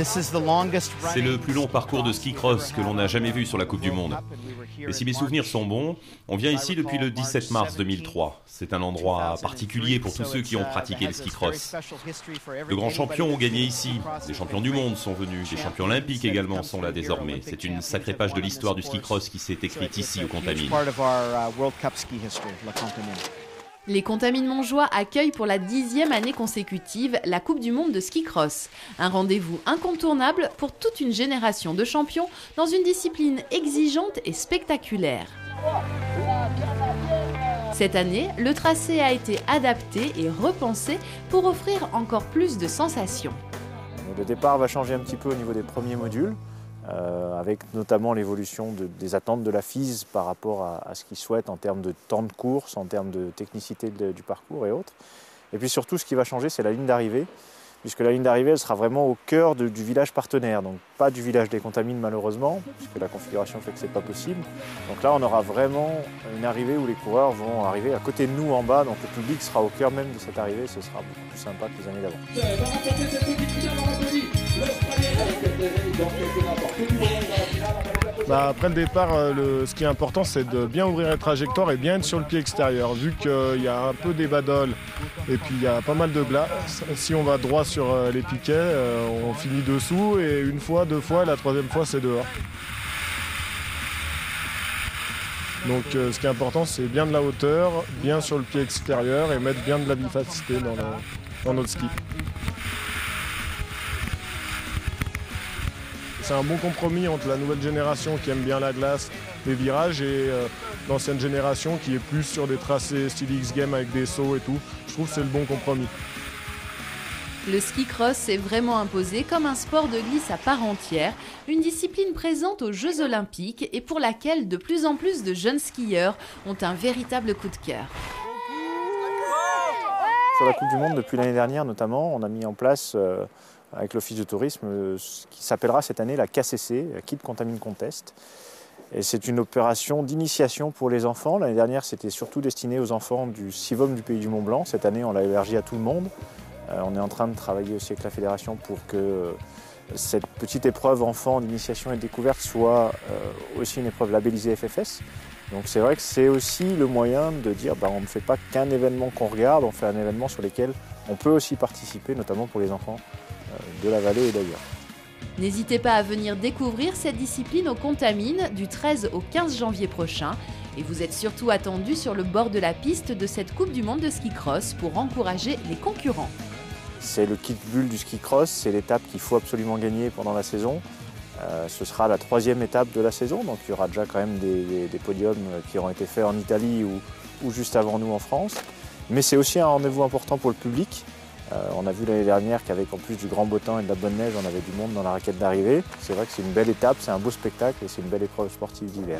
C'est le plus long parcours de ski cross que l'on n'a jamais vu sur la Coupe du Monde. Et si mes souvenirs sont bons, on vient ici depuis le 17 mars 2003. C'est un endroit particulier pour tous ceux qui ont pratiqué le ski cross. De grands champions ont gagné ici, des champions du monde sont venus, des champions olympiques également sont là désormais. C'est une sacrée page de l'histoire du ski cross qui s'est écrite ici au Contamine. Les Contamines Montjoie accueillent pour la 10e année consécutive la Coupe du Monde de ski cross. Un rendez-vous incontournable pour toute une génération de champions dans une discipline exigeante et spectaculaire. Cette année, le tracé a été adapté et repensé pour offrir encore plus de sensations. Le départ va changer un petit peu au niveau des premiers modules, avec notamment l'évolution des attentes de la FIS par rapport à ce qu'ils souhaitent en termes de temps de course, en termes de technicité du parcours et autres. Et puis surtout, ce qui va changer, c'est la ligne d'arrivée, puisque la ligne d'arrivée, elle sera vraiment au cœur du village partenaire, donc pas du village des Contamines malheureusement, puisque la configuration fait que c'est pas possible. Donc là, on aura vraiment une arrivée où les coureurs vont arriver à côté de nous en bas, donc le public sera au cœur même de cette arrivée, ce sera beaucoup plus sympa que les années d'avant. Après le départ, ce qui est important, c'est de bien ouvrir la trajectoire et bien être sur le pied extérieur. Vu qu'il y a un peu des badoles et puis il y a pas mal de glace, si on va droit sur les piquets, on finit dessous et une fois, deux fois, la troisième fois, c'est dehors. Donc ce qui est important, c'est bien de la hauteur, bien sur le pied extérieur et mettre bien de la vivacité dans notre ski. C'est un bon compromis entre la nouvelle génération qui aime bien la glace, les virages, et l'ancienne génération qui est plus sur des tracés style X-Games avec des sauts et tout. Je trouve que c'est le bon compromis. Le ski cross s'est vraiment imposé comme un sport de glisse à part entière, une discipline présente aux Jeux Olympiques et pour laquelle de plus en plus de jeunes skieurs ont un véritable coup de cœur. Sur la Coupe du Monde, depuis l'année dernière notamment, on a mis en place avec l'Office de tourisme, ce qui s'appellera cette année la KCC, la Kid Contamine Contest. Et c'est une opération d'initiation pour les enfants. L'année dernière, c'était surtout destiné aux enfants du CIVOM du Pays du Mont-Blanc. Cette année, on l'a élargi à tout le monde. On est en train de travailler aussi avec la fédération pour que cette petite épreuve enfant d'initiation et de découverte soit aussi une épreuve labellisée FFS. Donc c'est vrai que c'est aussi le moyen de dire on ne fait pas qu'un événement qu'on regarde, on fait un événement sur lequel on peut aussi participer, notamment pour les enfants de la vallée et d'ailleurs. N'hésitez pas à venir découvrir cette discipline aux Contamines du 13 au 15 janvier prochain. Et vous êtes surtout attendus sur le bord de la piste de cette Coupe du Monde de ski cross pour encourager les concurrents. C'est le kit bulle du ski cross, c'est l'étape qu'il faut absolument gagner pendant la saison. Ce sera la 3e étape de la saison, donc il y aura déjà quand même des podiums qui auront été faits en Italie ou juste avant nous en France. Mais c'est aussi un rendez-vous important pour le public. On a vu l'année dernière qu'avec en plus du grand beau temps et de la bonne neige, on avait du monde dans la raquette d'arrivée. C'est vrai que c'est une belle étape, c'est un beau spectacle et c'est une belle épreuve sportive d'hiver.